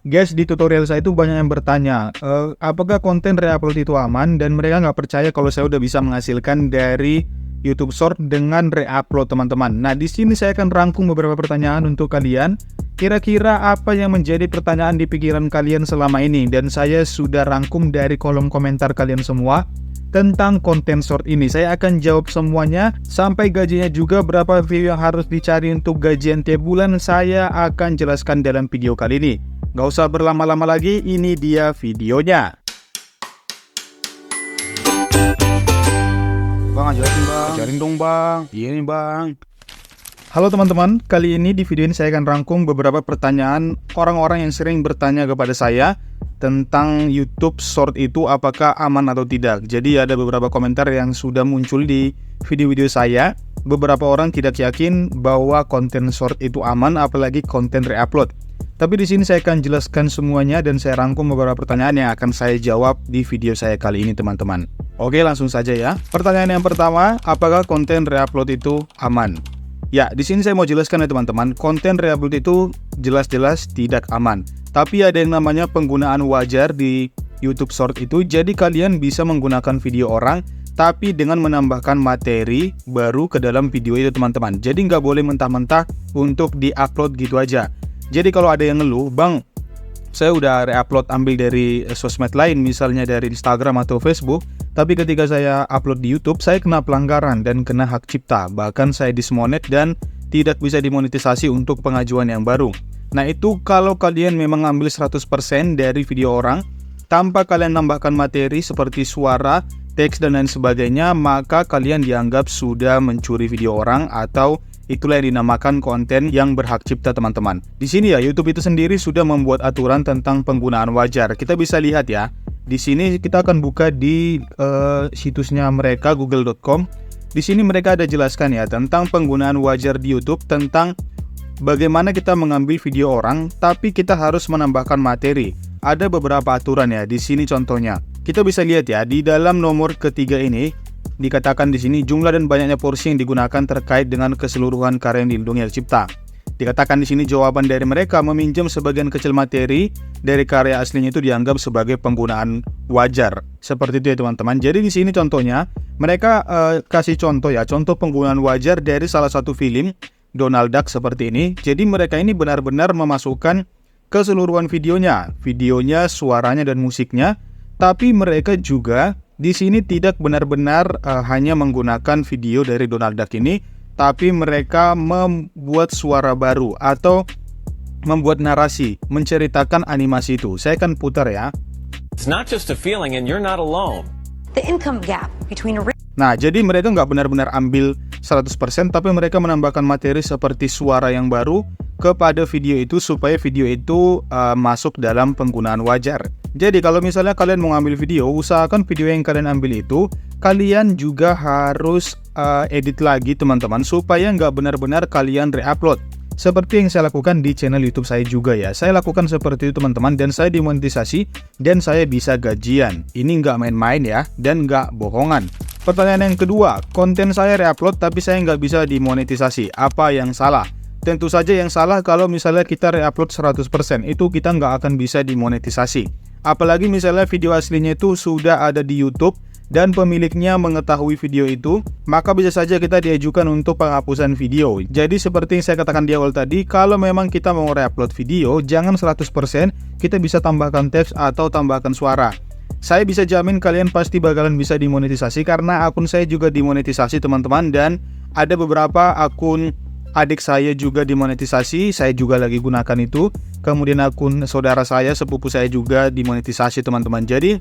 Guys, di tutorial saya itu banyak yang bertanya, apakah konten reupload itu aman, dan mereka nggak percaya kalau saya udah bisa menghasilkan dari YouTube Short dengan reupload, teman-teman. Nah, di sini saya akan rangkum beberapa pertanyaan untuk kalian. Kira-kira apa yang menjadi pertanyaan di pikiran kalian selama ini? Dan saya sudah rangkum dari kolom komentar kalian semua tentang konten short ini. Saya akan jawab semuanya, sampai gajinya juga, berapa view yang harus dicari untuk gajian tiap bulan, saya akan jelaskan dalam video kali ini. Gak usah berlama-lama lagi, ini dia videonya. Bang, ajarin dong bang. Iya nih bang. Halo teman-teman, kali ini di video ini saya akan rangkum beberapa pertanyaan orang-orang yang sering bertanya kepada saya tentang YouTube Short itu apakah aman atau tidak. Jadi ada beberapa komentar yang sudah muncul di video-video saya. Beberapa orang tidak yakin bahwa konten short itu aman, apalagi konten reupload. Tapi di sini saya akan jelaskan semuanya dan saya rangkum beberapa pertanyaan yang akan saya jawab di video saya kali ini, teman-teman. Oke, langsung saja ya. Pertanyaan yang pertama, apakah konten reupload itu aman? Ya, di sini saya mau jelaskan ya teman-teman, konten reupload itu jelas-jelas tidak aman. Tapi ada yang namanya penggunaan wajar di YouTube Short itu. Jadi kalian bisa menggunakan video orang, tapi dengan menambahkan materi baru ke dalam video itu, teman-teman. Jadi nggak boleh mentah-mentah untuk di-upload gitu aja. Jadi kalau ada yang ngeluh, bang, saya udah re-upload ambil dari sosmed lain, misalnya dari Instagram atau Facebook, tapi ketika saya upload di YouTube, saya kena pelanggaran dan kena hak cipta. Bahkan saya dismonet dan tidak bisa dimonetisasi untuk pengajuan yang baru. Nah, itu kalau kalian memang ambil 100% dari video orang, tanpa kalian tambahkan materi seperti suara, teks, dan lain sebagainya, maka kalian dianggap sudah mencuri video orang, atau itulah yang dinamakan konten yang berhak cipta, teman-teman. Di sini ya, YouTube itu sendiri sudah membuat aturan tentang penggunaan wajar. Kita bisa lihat ya. Di sini kita akan buka di situsnya mereka, google.com. Di sini mereka ada jelaskan ya tentang penggunaan wajar di YouTube, tentang bagaimana kita mengambil video orang tapi kita harus menambahkan materi. Ada beberapa aturan ya. Di sini contohnya. Kita bisa lihat ya, di dalam nomor ketiga ini dikatakan di sini jumlah dan banyaknya porsi yang digunakan terkait dengan keseluruhan karya yang dilindungi hak cipta. Dikatakan di sini jawaban dari mereka meminjam sebagian kecil materi dari karya aslinya itu dianggap sebagai penggunaan wajar. Seperti itu ya teman-teman. Jadi di sini contohnya mereka kasih contoh ya, contoh penggunaan wajar dari salah satu film Donald Duck seperti ini. Jadi mereka ini benar-benar memasukkan keseluruhan videonya, suaranya dan musiknya. Tapi mereka juga di sini tidak benar-benar hanya menggunakan video dari Donald Duck ini, tapi mereka membuat suara baru atau membuat narasi, menceritakan animasi itu. Saya akan putar ya. It's not just a feeling and you're not alone. The income gap between Nah, jadi mereka nggak benar-benar ambil 100%, tapi mereka menambahkan materi seperti suara yang baru kepada video itu supaya video itu masuk dalam penggunaan wajar. Jadi kalau misalnya kalian mau ambil video, usahakan video yang kalian ambil itu kalian juga harus edit lagi, teman-teman, supaya nggak benar-benar kalian re-upload. Seperti yang saya lakukan di channel YouTube saya juga ya. Saya lakukan seperti itu, teman-teman, dan saya dimonetisasi dan saya bisa gajian. Ini nggak main-main ya, dan nggak bohongan. Pertanyaan yang kedua, konten saya re-upload tapi saya nggak bisa dimonetisasi. Apa yang salah? Tentu saja yang salah kalau misalnya kita re-upload 100%, itu kita nggak akan bisa dimonetisasi. Apalagi misalnya video aslinya itu sudah ada di YouTube dan pemiliknya mengetahui video itu, maka bisa saja kita diajukan untuk penghapusan video. Jadi seperti yang saya katakan di awal tadi, kalau memang kita mau re-upload video, jangan 100%, kita bisa tambahkan teks atau tambahkan suara. Saya bisa jamin kalian pasti bakalan bisa dimonetisasi, karena akun saya juga dimonetisasi, teman-teman, dan ada beberapa akun adik saya juga dimonetisasi, saya juga lagi gunakan itu. Kemudian akun saudara saya, sepupu saya juga dimonetisasi, teman-teman. Jadi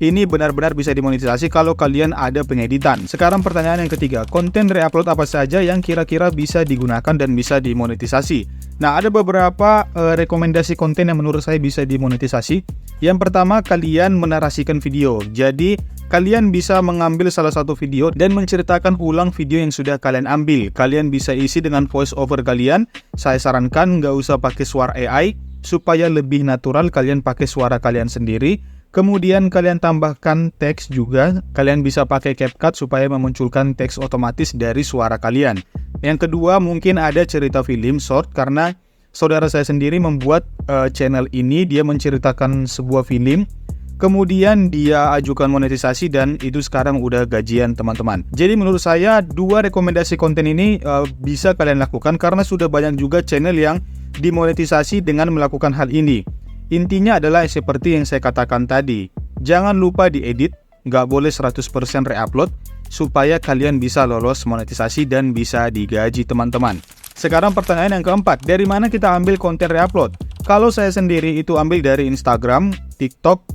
ini benar-benar bisa dimonetisasi kalau kalian ada pengeditan. Sekarang pertanyaan yang ketiga, konten re-upload apa saja yang kira-kira bisa digunakan dan bisa dimonetisasi? Nah, ada beberapa rekomendasi konten yang menurut saya bisa dimonetisasi. Yang pertama, kalian menarasikan video. Jadi kalian bisa mengambil salah satu video dan menceritakan ulang video yang sudah kalian ambil. Kalian bisa isi dengan voice over kalian. Saya sarankan nggak usah pakai suara AI, supaya lebih natural kalian pakai suara kalian sendiri. Kemudian kalian tambahkan teks juga. Kalian bisa pakai CapCut supaya memunculkan teks otomatis dari suara kalian. Yang kedua, mungkin ada cerita film short, karena saudara saya sendiri membuat channel ini. Dia menceritakan sebuah film, kemudian dia ajukan monetisasi dan itu sekarang udah gajian teman-teman. Jadi menurut saya 2 rekomendasi konten ini bisa kalian lakukan karena sudah banyak juga channel yang dimonetisasi dengan melakukan hal ini. Intinya adalah seperti yang saya katakan tadi, jangan lupa diedit, nggak boleh 100% reupload supaya kalian bisa lolos monetisasi dan bisa digaji teman-teman. Sekarang pertanyaan yang keempat, dari mana kita ambil konten reupload? Kalau saya sendiri itu ambil dari Instagram, TikTok,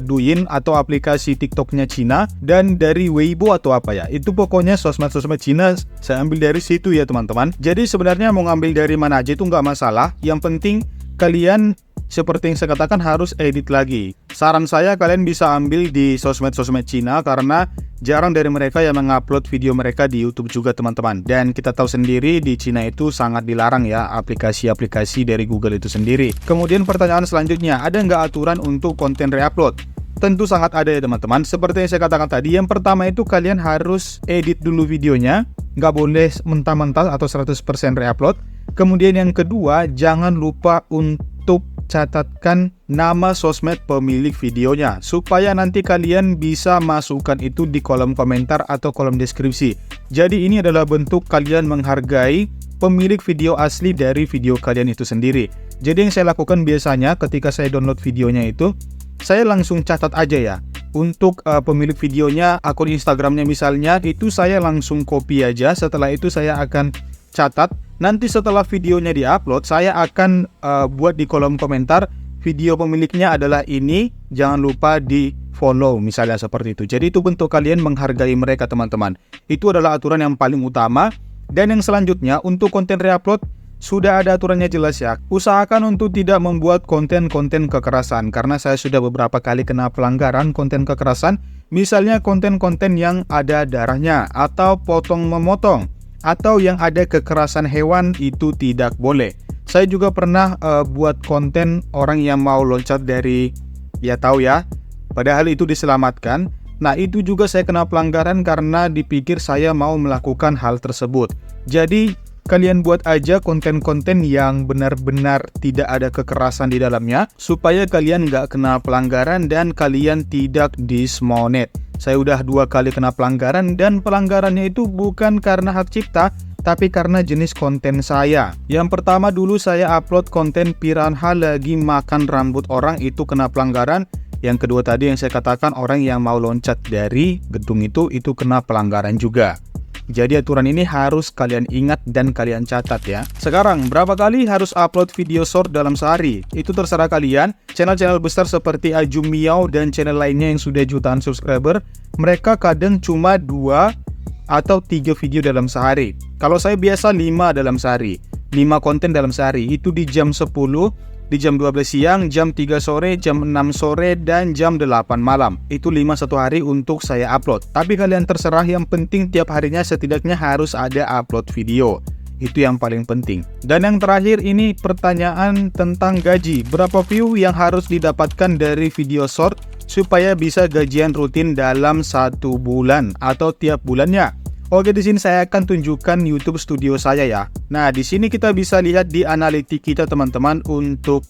Douyin atau aplikasi TikToknya Cina, dan dari Weibo atau apa ya. Itu pokoknya sosmed-sosmed Cina saya ambil dari situ ya teman-teman. Jadi sebenarnya mau ngambil dari mana aja itu nggak masalah. Yang penting kalian seperti yang saya katakan harus edit lagi. Saran saya kalian bisa ambil di sosmed-sosmed Cina karena jarang dari mereka yang mengupload video mereka di YouTube juga teman-teman. Dan kita tahu sendiri di Cina itu sangat dilarang ya aplikasi-aplikasi dari Google itu sendiri. Kemudian pertanyaan selanjutnya, ada nggak aturan untuk konten reupload? Tentu sangat ada ya teman-teman. Seperti yang saya katakan tadi, yang pertama itu kalian harus edit dulu videonya, nggak boleh mentah-mentah atau 100% reupload. Kemudian yang kedua, jangan lupa untuk catatkan nama sosmed pemilik videonya supaya nanti kalian bisa masukkan itu di kolom komentar atau kolom deskripsi. Jadi ini adalah bentuk kalian menghargai pemilik video asli dari video kalian itu sendiri. Jadi yang saya lakukan biasanya ketika saya download videonya itu, saya langsung catat aja ya. Untuk pemilik videonya, akun Instagramnya misalnya, itu saya langsung copy aja. Setelah itu saya akan catat. Nanti setelah videonya diupload, saya akan buat di kolom komentar, video pemiliknya adalah ini, jangan lupa di follow misalnya seperti itu. Jadi itu bentuk kalian menghargai mereka teman-teman. Itu adalah aturan yang paling utama. Dan yang selanjutnya untuk konten reupload, sudah ada aturannya jelas ya. Usahakan untuk tidak membuat konten-konten kekerasan, karena saya sudah beberapa kali kena pelanggaran konten kekerasan. Misalnya konten-konten yang ada darahnya, atau potong memotong, atau yang ada kekerasan hewan, itu tidak boleh. Saya juga pernah buat konten orang yang mau loncat dari, ya tahu ya, padahal itu diselamatkan. Nah itu juga saya kena pelanggaran karena dipikir saya mau melakukan hal tersebut. Jadi kalian buat aja konten-konten yang benar-benar tidak ada kekerasan di dalamnya, supaya kalian nggak kena pelanggaran dan kalian tidak dismonet. Saya udah 2 kali kena pelanggaran, dan pelanggarannya itu bukan karena hak cipta, tapi karena jenis konten saya. Yang pertama dulu saya upload konten piranha lagi makan rambut orang, itu kena pelanggaran. Yang kedua tadi yang saya katakan orang yang mau loncat dari gedung itu kena pelanggaran juga. Jadi aturan ini harus kalian ingat dan kalian catat ya. Sekarang berapa kali harus upload video short dalam sehari? Itu terserah kalian. Channel-channel besar seperti Ajum Miao dan channel lainnya yang sudah jutaan subscriber, mereka kadang cuma 2 atau 3 video dalam sehari. Kalau saya biasa 5 dalam sehari, 5 konten dalam sehari. Itu di jam 10, di jam 12 siang, jam 3 sore, jam 6 sore, dan jam 8 malam. Itu 5 satu hari untuk saya upload. Tapi kalian terserah, yang penting tiap harinya setidaknya harus ada upload video. Itu yang paling penting. Dan yang terakhir ini pertanyaan tentang gaji. Berapa view yang harus didapatkan dari video short supaya bisa gajian rutin dalam 1 bulan atau tiap bulannya? Oke, di sini saya akan tunjukkan YouTube Studio saya ya. Nah, di sini kita bisa lihat di analitik kita teman-teman untuk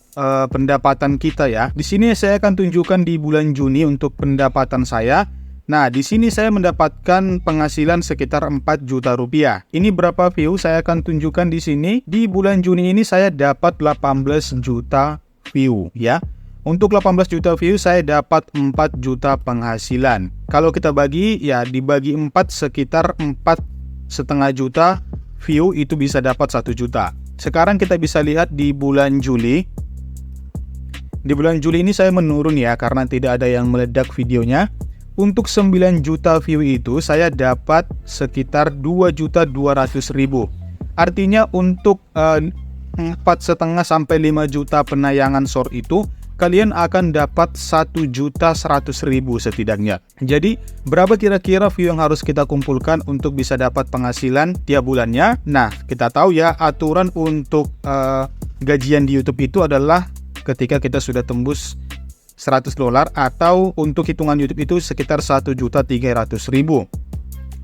pendapatan kita ya. Di sini saya akan tunjukkan di bulan Juni untuk pendapatan saya. Nah, di sini saya mendapatkan penghasilan sekitar 4 juta rupiah. Ini berapa view saya akan tunjukkan di sini. Di bulan Juni ini saya dapat 18 juta view ya. Untuk 18 juta view saya dapat 4 juta penghasilan. Kalau kita bagi ya dibagi 4 sekitar 4,5 juta view itu bisa dapat 1 juta. Sekarang kita bisa lihat di bulan Juli. Di bulan Juli ini saya menurun ya karena tidak ada yang meledak videonya. Untuk 9 juta view itu saya dapat sekitar 2.200.000. Artinya untuk 4,5 sampai 5 juta penayangan short itu kalian akan dapat 1.100.000 setidaknya. Jadi berapa kira-kira view yang harus kita kumpulkan untuk bisa dapat penghasilan tiap bulannya? Nah, kita tahu ya aturan untuk gajian di YouTube itu adalah ketika kita sudah tembus $100 atau untuk hitungan YouTube itu sekitar 1.300.000.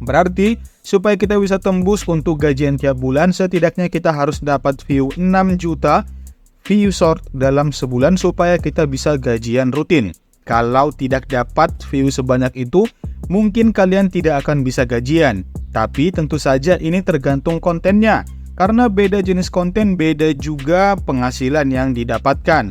Berarti supaya kita bisa tembus untuk gajian tiap bulan, setidaknya kita harus dapat view 6 juta view short dalam sebulan supaya kita bisa gajian rutin. Kalau tidak dapat view sebanyak itu, mungkin kalian tidak akan bisa gajian. Tapi tentu saja ini tergantung kontennya. Karena beda jenis konten, beda juga penghasilan yang didapatkan.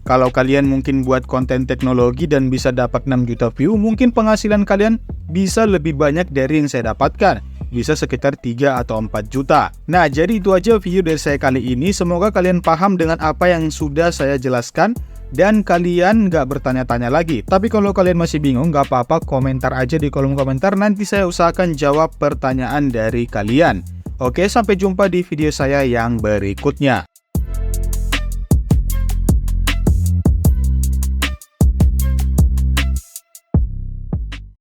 Kalau kalian mungkin buat konten teknologi dan bisa dapat 6 juta view, mungkin penghasilan kalian bisa lebih banyak dari yang saya dapatkan. Bisa sekitar 3 atau 4 juta. Nah, jadi itu aja video dari saya kali ini. Semoga kalian paham dengan apa yang sudah saya jelaskan dan kalian nggak bertanya-tanya lagi. Tapi kalau kalian masih bingung, nggak apa-apa, komentar aja di kolom komentar. Nanti saya usahakan jawab pertanyaan dari kalian. Oke, sampai jumpa di video saya yang berikutnya.